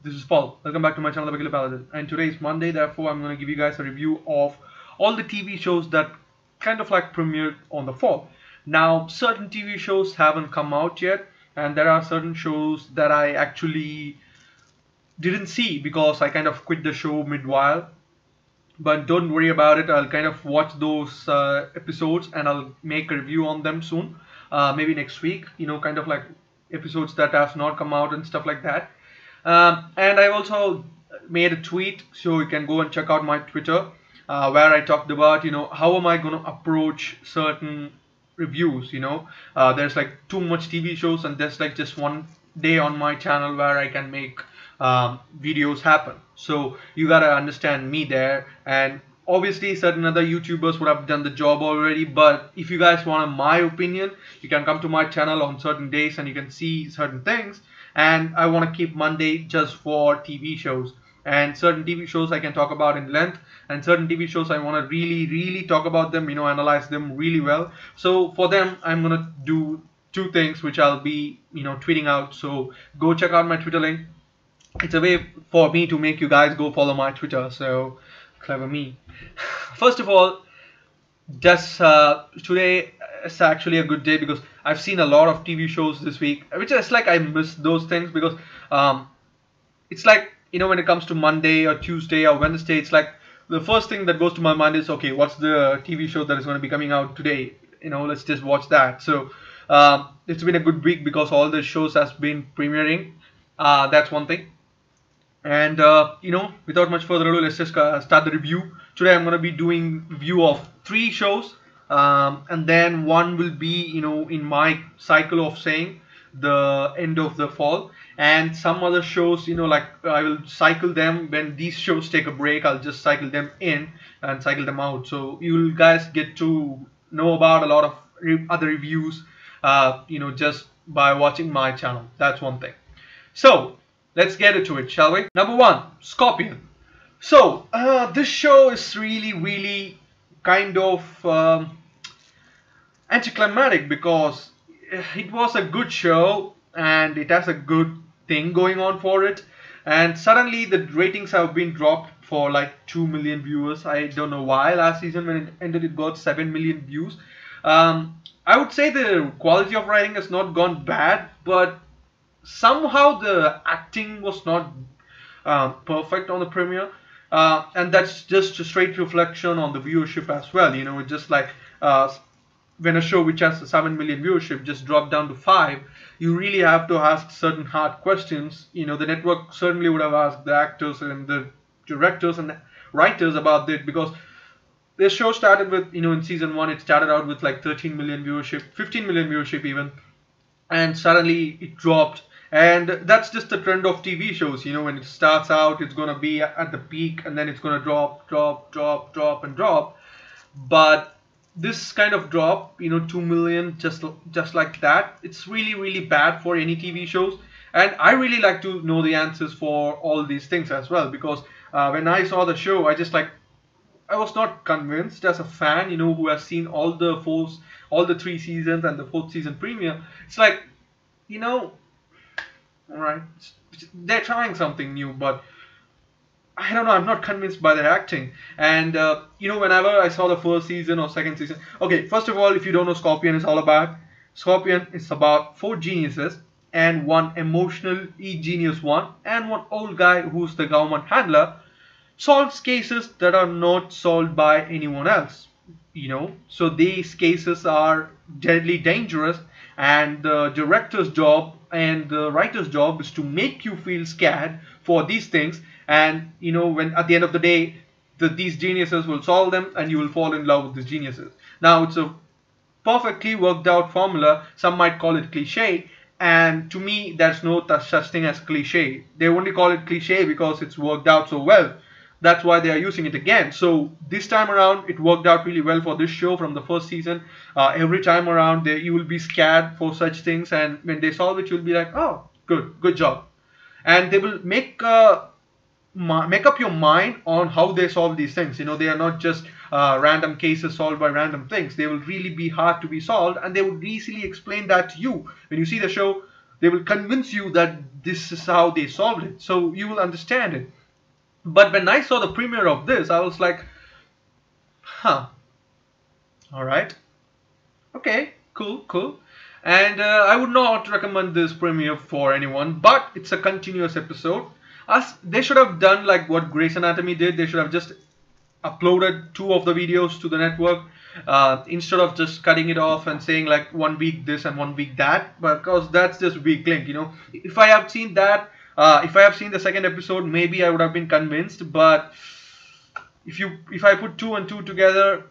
this is Paul. Welcome back to my channel, Paladin. And today is Monday, therefore I'm going to give you guys a review of all the TV shows that kind of like premiered on the fall. Now, certain TV shows haven't come out yet, and there are certain shows that I actually didn't see because I kind of quit the show mid-while. But don't worry about it, I'll kind of watch those episodes and I'll make a review on them soon. Maybe next week, kind of like episodes that have not come out and stuff like that. And I also made a tweet, so you can go and check out my Twitter, where I talked about, how am I going to approach certain reviews. There's like too much TV shows, and there's like just one day on my channel where I can make videos happen. So you gotta understand me there. And obviously certain other YouTubers would have done the job already, but if you guys want my opinion, you can come to my channel on certain days and you can see certain things. And I want to keep Monday just for TV shows, and certain TV shows I can talk about in length, and certain TV shows I want to really talk about them, analyze them really well. So for them I'm gonna do two things which I'll be tweeting out. So go check out my Twitter link. It's a way for me to make you guys go follow my Twitter. So clever me. First of all, just today is actually a good day because I've seen a lot of TV shows this week, which is like I miss those things because it's like, when it comes to Monday or Tuesday or Wednesday, it's like the first thing that goes to my mind is, okay, what's the TV show that is going to be coming out today? Let's just watch that. So it's been a good week because all the shows has been premiering. That's one thing. And without much further ado, let's just start the review. Today I'm going to be doing review of 3 shows, and then one will be in my cycle of saying the end of the fall, and some other shows, like I will cycle them when these shows take a break. I'll just cycle them in and cycle them out, so you guys get to know about a lot of other reviews just by watching my channel. That's one thing. So let's get into it, shall we? Number 1, Scorpion. So this show is really kind of anticlimactic because it was a good show and it has a good thing going on for it, and suddenly the ratings have been dropped for like 2 million viewers. I don't know why. Last season when it ended, it got 7 million views. I would say the quality of writing has not gone bad, but somehow the acting was not perfect on the premiere, and that's just a straight reflection on the viewership as well. It's just like when a show which has a 7 million viewership just dropped down to 5, you really have to ask certain hard questions. The network certainly would have asked the actors and the directors and the writers about it, because this show started with, in season 1 it started out with like 13 million viewership, 15 million viewership even, and suddenly it dropped. And that's just the trend of TV shows. When it starts out, it's going to be at the peak, and then it's going to drop and drop. But this kind of drop, 2 million just like that, it's really bad for any TV shows. And I really like to know the answers for all these things as well, because when I saw the show, I was not convinced as a fan, who has seen all the 3 seasons and the 4th season premiere. It's like, alright, they're trying something new, but I don't know, I'm not convinced by their acting. And whenever I saw the 1st season or 2nd season, okay, first of all, if you don't know Scorpion is all about, Scorpion is about 4 geniuses and one emotional genius one, and one old guy who's the government handler, solves cases that are not solved by anyone else. So these cases are deadly dangerous, and the director's job and the writer's job is to make you feel scared for these things. And when at the end of the day, these geniuses will solve them and you will fall in love with these geniuses. Now, it's a perfectly worked out formula. Some might call it cliche, and to me there's no such thing as cliche. They only call it cliche because it's worked out so well. That's why they are using it again. So this time around it worked out really well for this show from the 1st season. Every time around you will be scared for such things, and when they solve it you'll be like, oh, good job. And they will make up your mind on how they solve these things. They are not just random cases solved by random things. They will really be hard to be solved, and they would easily explain that to you when you see the show. They will convince you that this is how they solved it, so you will understand it. But when I saw the premiere of this, I was like, huh, all right, okay, cool, cool. And I would not recommend this premiere for anyone, but it's a continuous episode. As they should have done like what Grey's Anatomy did. They should have just uploaded 2 of the videos to the network, instead of just cutting it off and saying like 1 week this and 1 week that, because that's just weak link. If I have seen that, if I have seen the second episode, maybe I would have been convinced. But if I put 2 and 2 together,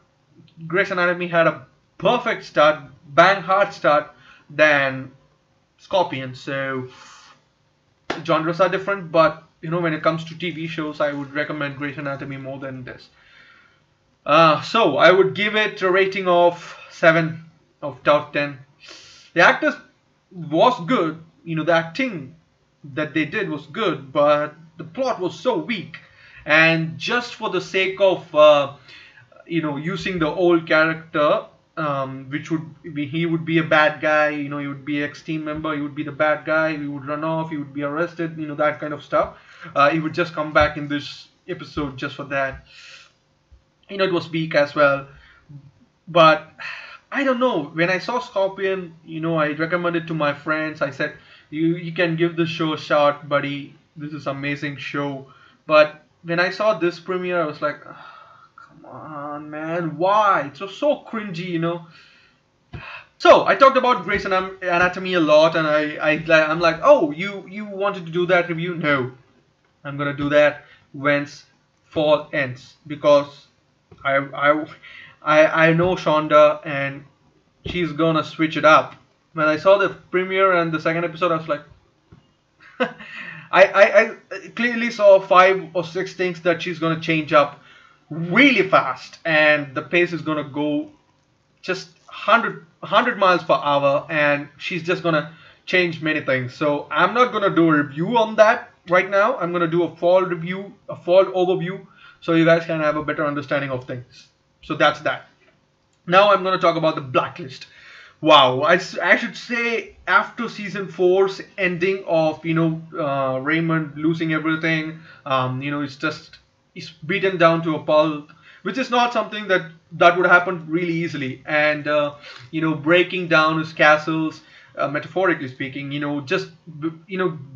Grey's Anatomy had a perfect start, bang hard start than Scorpion. So genres are different, but when it comes to TV shows, I would recommend Grey's Anatomy more than this. So I would give it a rating of 7 out of 10. The actors was good, the acting that they did was good, but the plot was so weak. And just for the sake of using the old character, which he would be a bad guy, he would be ex-team member, he would be the bad guy, he would run off, he would be arrested, that kind of stuff. He would just come back in this episode just for that. It was weak as well. But I don't know, when I saw Scorpion, I recommended to my friends. I said, you can give this show a shot, buddy, this is an amazing show. But when I saw this premiere, I was like, come on, man, why? It was so cringy. So I talked about Grey's Anatomy a lot, and I'm like, oh, you wanted to do that review? No, I'm gonna do that when fall ends, because I know Shonda, and she's gonna switch it up. When I saw the premiere and the second episode, I was like, I clearly saw 5 or 6 things that she's gonna change up really fast, and the pace is gonna go just 100 miles per hour, and she's just gonna change many things. So I'm not gonna do a review on that right now. I'm gonna do a fall review, a fall overview, so you guys can have a better understanding of things. So that's that. Now I'm gonna talk about the Blacklist. Wow, I should say, after season 4's ending of Raymond losing everything, he's beaten down to a pulp, which is not something that would happen really easily. And breaking down his castles, metaphorically speaking, just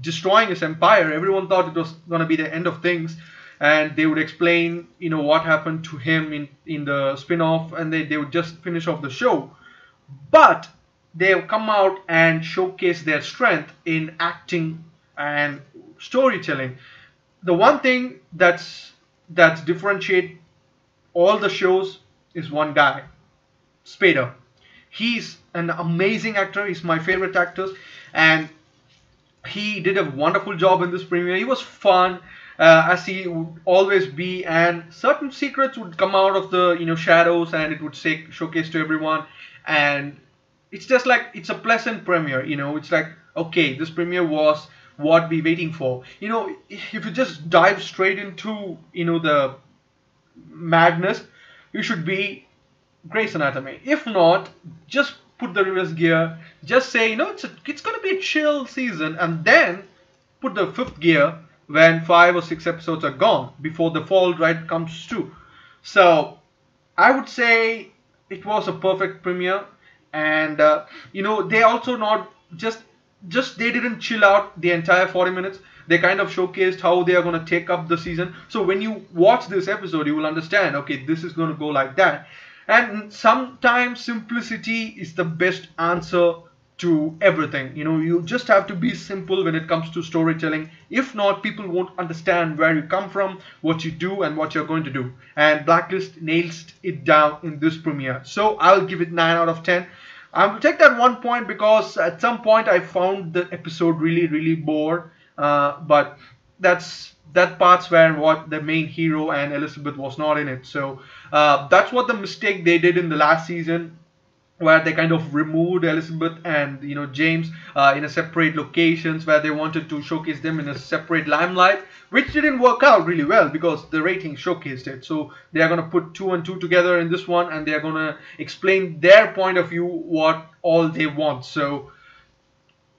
destroying his empire. Everyone thought it was gonna be the end of things, and they would explain what happened to him in the spin-off, and they would just finish off the show. But they've come out and showcased their strength in acting and storytelling. The one thing that's differentiate all the shows is one guy, Spader. He's an amazing actor. He's my favorite actor, and he did a wonderful job in this premiere. He was fun, as he would always be, and certain secrets would come out of the shadows, and it would showcase to everyone. And it's just like, it's a pleasant premiere. It's like, okay, this premiere was what we're waiting for. If you just dive straight into the madness, you should be Grey's Anatomy. If not, just put the reverse gear. Just say, it's gonna be a chill season, and then put the 5th gear when 5 or 6 episodes are gone, before the fall ride comes through. So I would say it was a perfect premiere. And they also not just they didn't chill out the entire 40 minutes. They kind of showcased how they are going to take up the season. So when you watch this episode, you will understand, okay, this is going to go like that. And sometimes simplicity is the best answer to everything. You just have to be simple when it comes to storytelling. If not, people won't understand where you come from, what you do, and what you're going to do. And Blacklist nails it down in this premiere. So I'll give it 9 out of 10. I will take that 1 point because at some point I found the episode really, really bored. But that part's where the main hero and Elizabeth was not in it. So that's what the mistake they did in the last season, where they kind of removed Elizabeth and James in a separate locations, where they wanted to showcase them in a separate limelight, which didn't work out really well because the rating showcased it. So they are going to put 2 and 2 together in this one, and they are going to explain their point of view, what all they want. So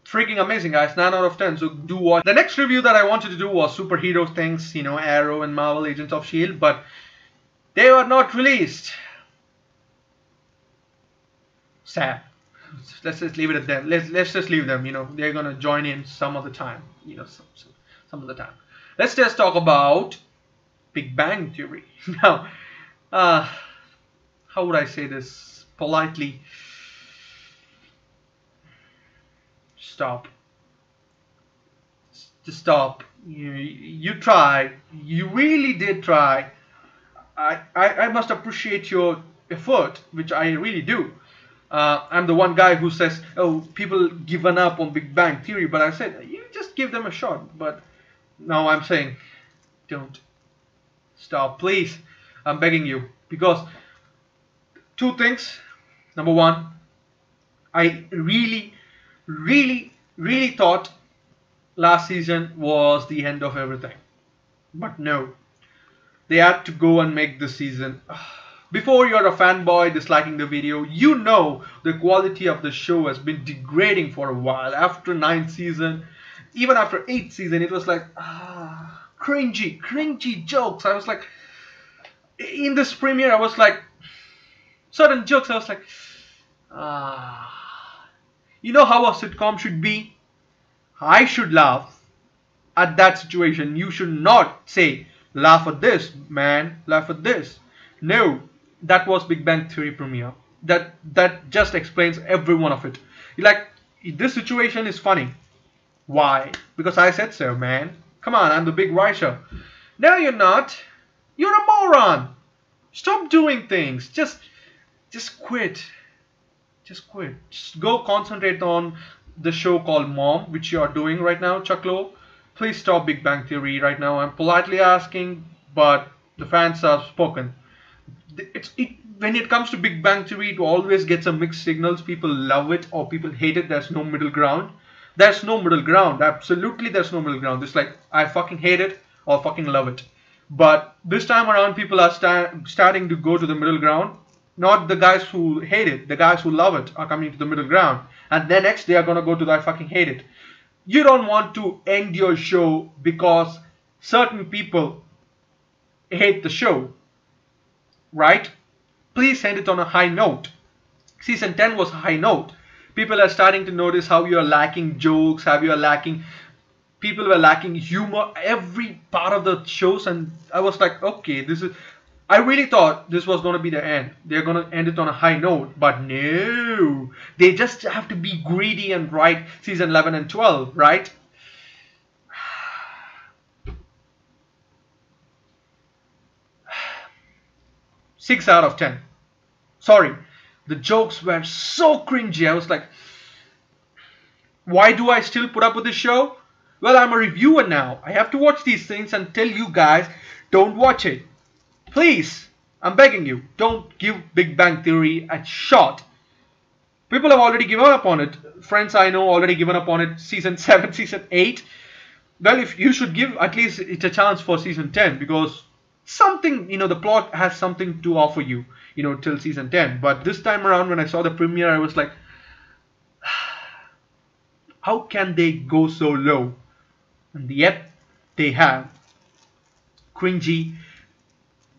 freaking amazing, guys. 9 out of 10. So do watch. The next review that I wanted to do was superhero things, you know, Arrow and Marvel Agents of Shield, but they were not released. Sad. Let's just leave it at them. Let's just leave them. You know, they're gonna join in some other time. You know, some other time. Let's just talk about Big Bang Theory. Now, how would I say this politely? Stop. Just stop. You tried. You really did try. I must appreciate your effort, which I really do. I'm the one guy who says, oh, people given up on Big Bang Theory, but I said, you just give them a shot. But now I'm saying, don't. Stop, please. I'm begging you. Because two things. Number one, I really thought last season was the end of everything. But no. They had to go and make this season. Before you're a fanboy disliking the video, you know the quality of the show has been degrading for a while. After 9th season, even after 8th season, it was like, cringy jokes. I was like, in this premiere, I was like, certain jokes, I was like, you know how a sitcom should be? I should laugh at that situation. You should not say, laugh at this, man, laugh at this. No. That was Big Bang Theory premiere. That just explains every one of it. You're like, this situation is funny. Why? Because I said so, man. Come on, I'm the big writer. No, you're not. You're a moron. Stop doing things. Just quit. Just quit. Just go concentrate on the show called Mom, which you are doing right now, Chuck Lowe. Please stop Big Bang Theory right now. I'm politely asking, but the fans have spoken. When it comes to Big Bang Theory, it always gets a mixed signals. People love it or people hate it. There's no middle ground. There's no middle ground. Absolutely, there's no middle ground. It's like, I fucking hate it or fucking love it. But this time around, people are starting to go to the middle ground. Not the guys who hate it. The guys who love it are coming to the middle ground. And then next, they are going to go to the I fucking hate it. You don't want to end your show because certain people hate the show. Right? Please end it on a high note. Season 10 was a high note. People are starting to notice how you are lacking jokes, how you are lacking, people were lacking humor, every part of the shows, and I was like, okay, I really thought this was going to be the end. They're going to end it on a high note, but no. They just have to be greedy and write season 11 and 12, right? 6 out of 10. Sorry, the jokes were so cringy. I was like, why do I still put up with this show? Well, I'm a reviewer now. I have to watch these things and tell you guys, don't watch it. Please, I'm begging you, don't give Big Bang Theory a shot. People have already given up on it. Friends I know already given up on it. Season 7, Season 8. Well, if you should give at least it a chance for Season 10, because something, you know, the plot has something to offer you, you know, till Season 10. But this time around, when I saw the premiere, I was like, how can they go so low? And yet they have cringy,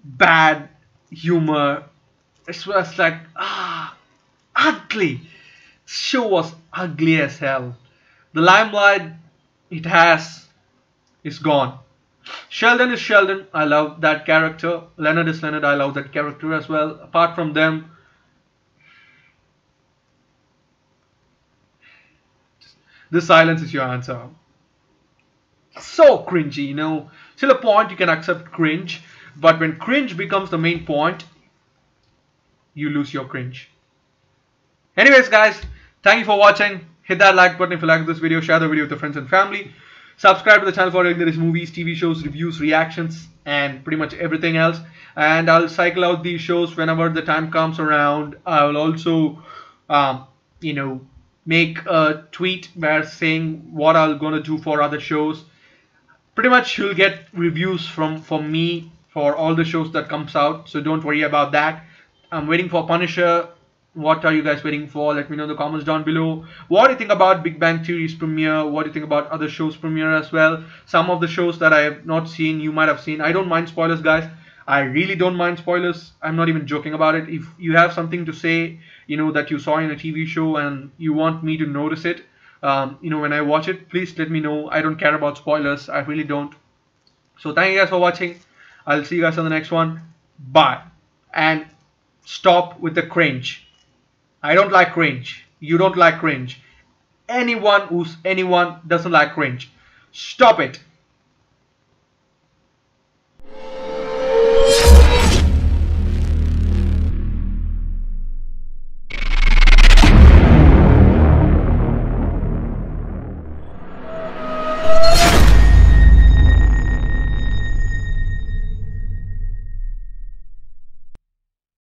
bad humor. It was like, ugly. Show was ugly as hell. The limelight it has is gone. Sheldon is Sheldon. I love that character. Leonard is Leonard. I love that character as well. Apart from them, the silence is your answer. So cringy, you know. Till a point you can accept cringe, but when cringe becomes the main point, you lose your cringe. Anyways, guys, thank you for watching. Hit that like button if you like this video. Share the video with your friends and family. Subscribe to the channel for latest movies, TV shows, reviews, reactions, and pretty much everything else. And I'll cycle out these shows whenever the time comes around. I will also, you know, make a tweet where saying what I'm gonna do for other shows. Pretty much you'll get reviews from me for all the shows that comes out. So don't worry about that. I'm waiting for Punisher What are you guys waiting for? Let me know in the comments down below. What do you think about Big Bang Theory's premiere? What do you think about other shows premiere as well? Some of the shows that I have not seen, you might have seen. I don't mind spoilers, guys. I really don't mind spoilers. I'm not even joking about it. If you have something to say, that you saw in a TV show and you want me to notice it, when I watch it, please let me know. I don't care about spoilers. I really don't. So thank you guys for watching. I'll see you guys on the next one. Bye. And stop with the cringe. I don't like cringe. You don't like cringe. Anyone doesn't like cringe. Stop it.